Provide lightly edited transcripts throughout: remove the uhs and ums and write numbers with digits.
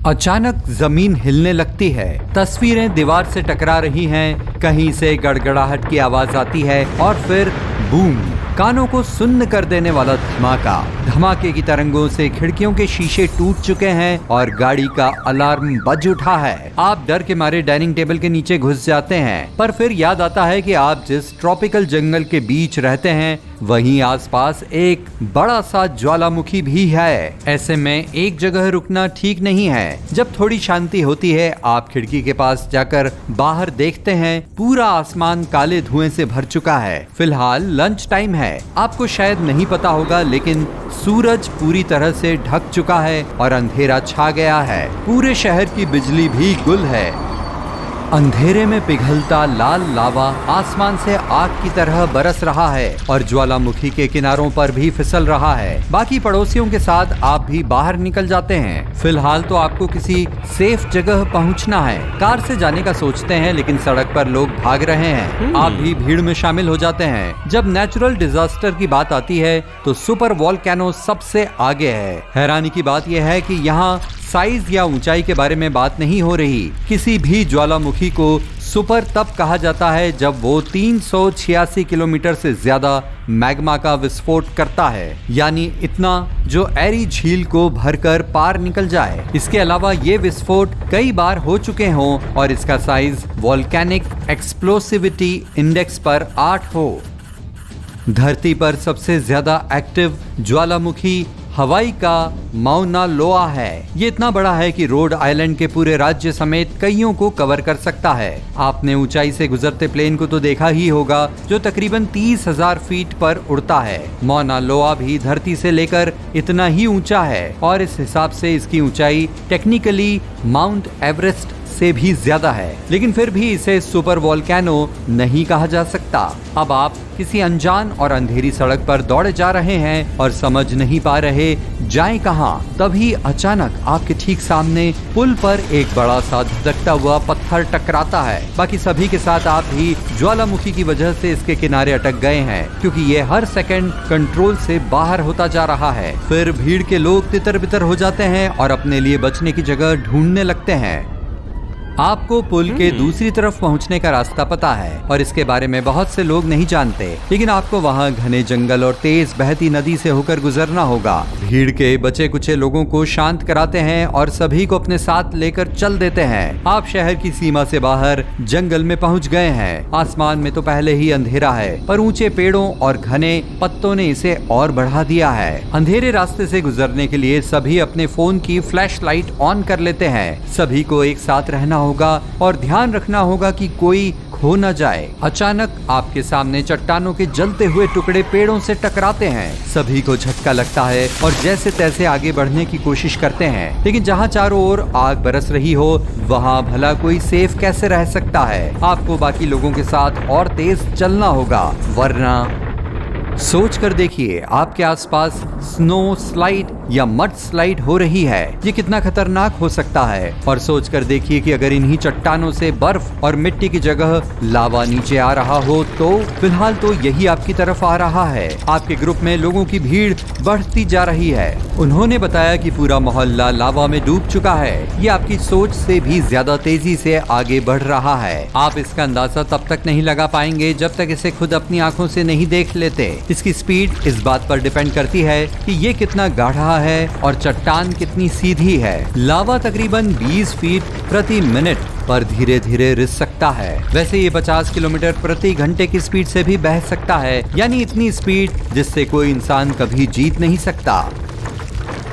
अचानक जमीन हिलने लगती है, तस्वीरें दीवार से टकरा रही हैं, कहीं से गड़गड़ाहट की आवाज आती है और फिर बूम, कानों को सुन्न कर देने वाला धमाका। धमाके की तरंगों से खिड़कियों के शीशे टूट चुके हैं और गाड़ी का अलार्म बज उठा है। आप डर के मारे डाइनिंग टेबल के नीचे घुस जाते हैं, पर फिर याद आता है कि आप जिस ट्रॉपिकल जंगल के बीच रहते हैं वहीं आसपास एक बड़ा सा ज्वालामुखी भी है। ऐसे में एक जगह रुकना ठीक नहीं है। जब थोड़ी शांति होती है, आप खिड़की के पास जाकर बाहर देखते हैं, पूरा आसमान काले धुएं से भर चुका है। फिलहाल लंच टाइम है। आपको शायद नहीं पता होगा, लेकिन सूरज पूरी तरह से ढक चुका है और अंधेरा छा गया है। पूरे शहर की बिजली भी गुल है। अंधेरे में पिघलता लाल लावा आसमान से आग की तरह बरस रहा है और ज्वालामुखी के किनारों पर भी फिसल रहा है। बाकी पड़ोसियों के साथ आप भी बाहर निकल जाते हैं। फिलहाल तो आपको किसी सेफ जगह पहुंचना है। कार से जाने का सोचते हैं, लेकिन सड़क पर लोग भाग रहे हैं। आप भी भीड़ में शामिल हो जाते हैं। जब नेचुरल डिजास्टर की बात आती है तो सुपर वोल्केनो सबसे आगे है। हैरानी की बात यह है कि यहाँ साइज या ऊंचाई के बारे में बात नहीं हो रही। किसी भी ज्वालामुखी को सुपर तब कहा जाता है जब वो 386 किलोमीटर से ज्यादा मैग्मा का विस्फोट करता है, यानी इतना जो एरी झील को भरकर पार निकल जाए। इसके अलावा ये विस्फोट कई बार हो चुके हों और इसका साइज वोल्केनिक एक्सप्लोसिविटी इंडेक्स पर 8 हो। धरती पर सबसे ज्यादा एक्टिव ज्वालामुखी हवाई का माउना लोआ है। ये इतना बड़ा है कि रोड आइलैंड के पूरे राज्य समेत कईयों को कवर कर सकता है। आपने ऊंचाई से गुजरते प्लेन को तो देखा ही होगा, जो तकरीबन 30,000 फीट पर उड़ता है। माउना लोआ भी धरती से लेकर इतना ही ऊंचा है और इस हिसाब से इसकी ऊंचाई टेक्निकली माउंट एवरेस्ट से भी ज्यादा है, लेकिन फिर भी इसे सुपर वोल्केनो नहीं कहा जा सकता। अब आप किसी अनजान और अंधेरी सड़क पर दौड़े जा रहे हैं और समझ नहीं पा रहे जाएं कहां। तभी अचानक आपके ठीक सामने पुल पर एक बड़ा सा धधकता हुआ पत्थर टकराता है। बाकी सभी के साथ आप भी ज्वालामुखी की वजह से इसके किनारे अटक गए हैं, क्योंकि ये हर सेकंड कंट्रोल से बाहर होता जा रहा है। फिर भीड़ के लोग तितर बितर हो जाते हैं और अपने लिए बचने की जगह ढूंढने लगते हैं। आपको पुल के दूसरी तरफ पहुंचने का रास्ता पता है और इसके बारे में बहुत से लोग नहीं जानते, लेकिन आपको वहां घने जंगल और तेज बहती नदी से होकर गुजरना होगा। भीड़ के बचे कुचे लोगों को शांत कराते हैं और सभी को अपने साथ लेकर चल देते हैं। आप शहर की सीमा से बाहर जंगल में पहुंच गए हैं। आसमान में तो पहले ही अंधेरा है, पर ऊंचे पेड़ों और घने पत्तों ने इसे और बढ़ा दिया है। अंधेरे रास्ते से गुजरने के लिए सभी अपने फोन की फ्लैश लाइट ऑन कर लेते हैं। सभी को एक साथ रहना होगा और ध्यान रखना होगा कि कोई खो न जाए। अचानक आपके सामने चट्टानों के जलते हुए टुकड़े पेड़ों से टकराते हैं। सभी को झटका लगता है और जैसे तैसे आगे बढ़ने की कोशिश करते हैं, लेकिन जहां चारों ओर आग बरस रही हो वहां भला कोई सेफ कैसे रह सकता है। आपको बाकी लोगों के साथ और तेज चलना होगा, वरना सोच कर देखिए आपके आसपास स्नो स्लाइड या मड स्लाइड हो रही है। ये कितना खतरनाक हो सकता है। और सोच कर देखिए कि अगर इन्हीं चट्टानों से बर्फ और मिट्टी की जगह लावा नीचे आ रहा हो तो। फिलहाल तो यही आपकी तरफ आ रहा है। आपके ग्रुप में लोगों की भीड़ बढ़ती जा रही है। उन्होंने बताया कि पूरा मोहल्ला लावा में डूब चुका है। ये आपकी सोच से भी ज्यादा तेजी से आगे बढ़ रहा है। आप इसका अंदाजा तब तक नहीं लगा पाएंगे जब तक इसे खुद अपनी आंखों से नहीं देख लेते। इसकी स्पीड इस बात पर डिपेंड करती है कि ये कितना गाढ़ा है और चट्टान कितनी सीधी है। लावा तकरीबन 20 फीट प्रति मिनट पर धीरे धीरे रिस सकता है। वैसे ये 50 किलोमीटर प्रति घंटे की स्पीड से भी बह सकता है, यानी इतनी स्पीड जिससे कोई इंसान कभी जीत नहीं सकता।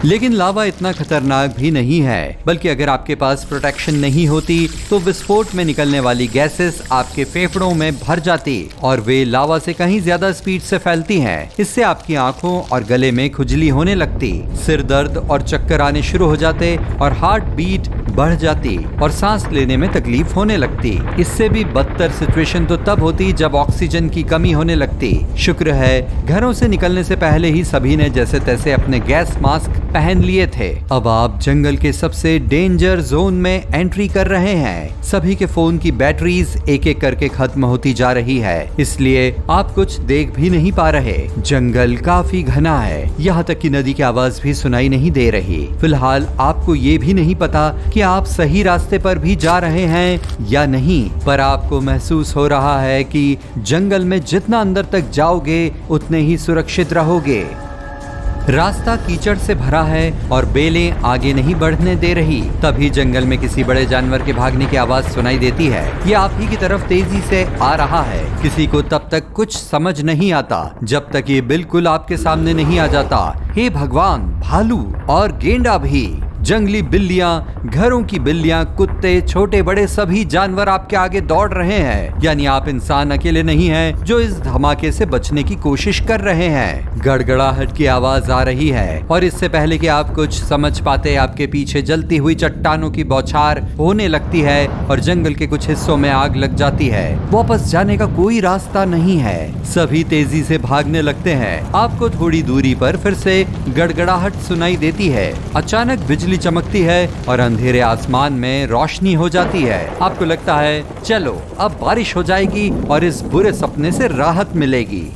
लेकिन लावा इतना खतरनाक भी नहीं है, बल्कि अगर आपके पास प्रोटेक्शन नहीं होती तो विस्फोट में निकलने वाली गैसेस आपके फेफड़ों में भर जाती और वे लावा से कहीं ज्यादा स्पीड से फैलती हैं। इससे आपकी आंखों और गले में खुजली होने लगती, सिर दर्द और चक्कर आने शुरू हो जाते और हार्ट बीट बढ़ जाती और सांस लेने में तकलीफ होने लगती। इससे भी बदतर सिचुएशन तो तब होती जब ऑक्सीजन की कमी होने लगती। शुक्र है घरों से निकलने से पहले ही सभी ने जैसे तैसे अपने गैस मास्क पहन लिए थे। अब आप जंगल के सबसे डेंजर जोन में एंट्री कर रहे हैं। सभी के फोन की बैटरीज एक एक करके खत्म होती जा रही है, इसलिए आप कुछ देख भी नहीं पा रहे। जंगल काफी घना है, यहाँ तक कि नदी की आवाज भी सुनाई नहीं दे रही। फिलहाल आपको ये भी नहीं पता कि आप सही रास्ते पर भी जा रहे हैं या नहीं, पर आपको महसूस हो रहा है कि जंगल में जितना अंदर तक जाओगे उतने ही सुरक्षित रहोगे। रास्ता कीचड़ से भरा है और बेलें आगे नहीं बढ़ने दे रही। तभी जंगल में किसी बड़े जानवर के भागने की आवाज सुनाई देती है। ये आप ही की तरफ तेजी से आ रहा है। किसी को तब तक कुछ समझ नहीं आता जब तक ये बिल्कुल आपके सामने नहीं आ जाता। हे भगवान, भालू और गेंडा भी, जंगली बिल्लियां, घरों की बिल्लियां, कुत्ते, छोटे बड़े सभी जानवर आपके आगे दौड़ रहे हैं। यानी आप इंसान अकेले नहीं हैं जो इस धमाके से बचने की कोशिश कर रहे हैं। गड़गड़ाहट की आवाज आ रही है और इससे पहले कि आप कुछ समझ पाते, आपके पीछे जलती हुई चट्टानों की बौछार होने लगती है और जंगल के कुछ हिस्सों में आग लग जाती है। वापस जाने का कोई रास्ता नहीं है। सभी तेजी से भागने लगते हैं। आपको थोड़ी दूरी पर फिर से गड़गड़ाहट सुनाई देती है। अचानक बिजली चमकती है और अंधेरे आसमान में रोशनी हो जाती है। आपको लगता है चलो अब बारिश हो जाएगी और इस बुरे सपने से राहत मिलेगी।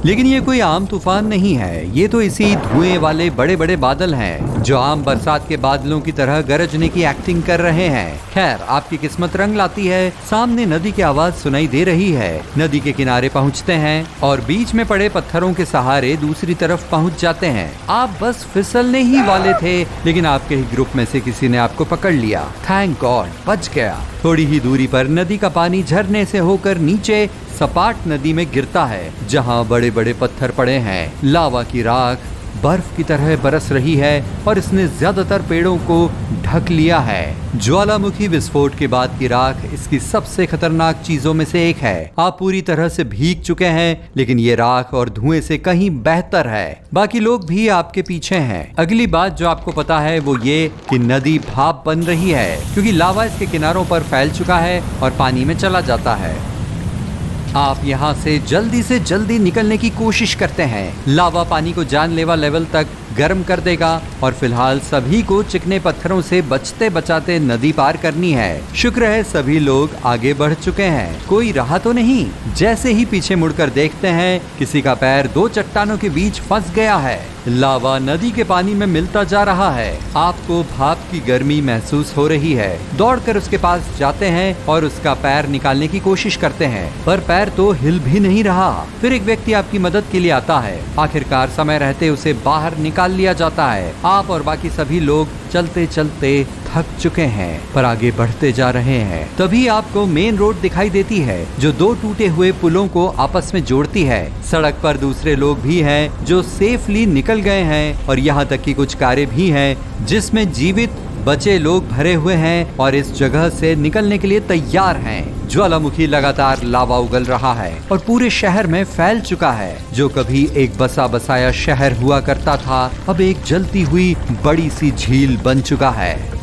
लेकिन ये कोई आम तूफान नहीं है। ये तो इसी धुएं वाले बड़े बड़े बादल हैं जो आम बरसात के बादलों की तरह गरजने की एक्टिंग कर रहे हैं। खैर, आपकी किस्मत रंग लाती है। सामने नदी की आवाज सुनाई दे रही है। नदी के किनारे पहुंचते हैं और बीच में पड़े पत्थरों के सहारे दूसरी तरफ पहुंच जाते हैं। आप बस फिसलने ही वाले थे, लेकिन आपके ही ग्रुप में से किसी ने आपको पकड़ लिया। थैंक गॉड, बच गया। थोड़ी ही दूरी पर नदी का पानी झरने से होकर नीचे सपाट नदी में गिरता है, जहां बड़े बड़े पत्थर पड़े हैं। लावा की राख बर्फ की तरह बरस रही है और इसने ज्यादातर पेड़ों को ढक लिया है। ज्वालामुखी विस्फोट के बाद की राख इसकी सबसे खतरनाक चीजों में से एक है। आप पूरी तरह से भीग चुके हैं, लेकिन ये राख और धुएं से कहीं बेहतर है। बाकी लोग भी आपके पीछे हैं। अगली बात जो आपको पता है वो ये कि नदी भाप बन रही है, क्योंकि लावा इसके किनारों पर फैल चुका है और पानी में चला जाता है। आप यहाँ से जल्दी निकलने की कोशिश करते हैं। लावा पानी को जानलेवा लेवल तक गर्म कर देगा और फिलहाल सभी को चिकने पत्थरों से बचते बचाते नदी पार करनी है। शुक्र है सभी लोग आगे बढ़ चुके हैं, कोई रहा तो नहीं। जैसे ही पीछे मुड़कर देखते हैं, किसी का पैर दो चट्टानों के बीच फंस गया है। लावा नदी के पानी में मिलता जा रहा है। आपको भाप की गर्मी महसूस हो रही है। दौड़कर उसके पास जाते हैं और उसका पैर निकालने की कोशिश करते हैं, पर पैर तो हिल भी नहीं रहा। फिर एक व्यक्ति आपकी मदद के लिए आता है। आखिरकार समय रहते उसे बाहर निकाल लिया जाता है। आप और बाकी सभी लोग चलते चलते थक चुके हैं, पर आगे बढ़ते जा रहे हैं। तभी आपको मेन रोड दिखाई देती है जो दो टूटे हुए पुलों को आपस में जोड़ती है। सड़क पर दूसरे लोग भी हैं जो सेफली निकल गए हैं और यहाँ तक कि कुछ कारें भी हैं जिसमें जीवित बचे लोग भरे हुए हैं और इस जगह से निकलने के लिए तैयार हैं। ज्वालामुखी लगातार लावा उगल रहा है और पूरे शहर में फैल चुका है। जो कभी एक बसा बसाया शहर हुआ करता था, अब एक जलती हुई बड़ी सी झील बन चुका है।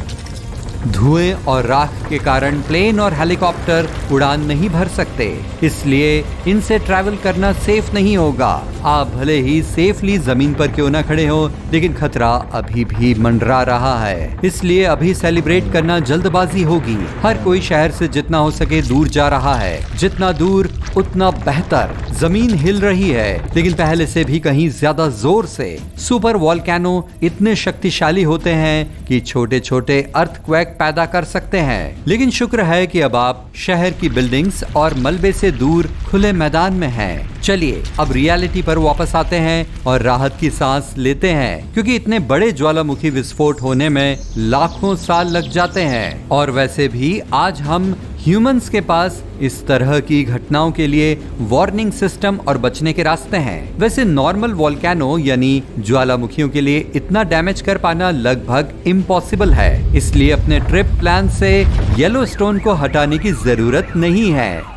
धुएं और राख के कारण प्लेन और हेलीकॉप्टर उड़ान नहीं भर सकते, इसलिए इनसे ट्रैवल करना सेफ नहीं होगा। आप भले ही सेफली जमीन पर क्यों न खड़े हो, लेकिन खतरा अभी भी मंडरा रहा है। इसलिए अभी सेलिब्रेट करना जल्दबाजी होगी। हर कोई शहर से जितना हो सके दूर जा रहा है, जितना दूर उतना बेहतर। जमीन हिल रही है, लेकिन पहले से भी कहीं ज्यादा जोर से। सुपर वोल्केनो इतने शक्तिशाली होते हैं कि छोटे छोटे अर्थक्वेक पैदा कर सकते हैं। लेकिन शुक्र है कि अब आप शहर की बिल्डिंग्स और मलबे से दूर खुले मैदान में हैं। चलिए अब रियलिटी पर वापस आते हैं और राहत की सांस लेते हैं, क्योंकि इतने बड़े ज्वालामुखी विस्फोट होने में लाखों साल लग जाते हैं। और वैसे भी आज हम ह्यूमंस के पास इस तरह की घटनाओं के लिए वार्निंग सिस्टम और बचने के रास्ते हैं। वैसे नॉर्मल वोल्केनो यानी ज्वालामुखियों के लिए इतना डैमेज कर पाना लगभग इम्पॉसिबल है। इसलिए अपने ट्रिप प्लान से येलोस्टोन को हटाने की जरूरत नहीं है।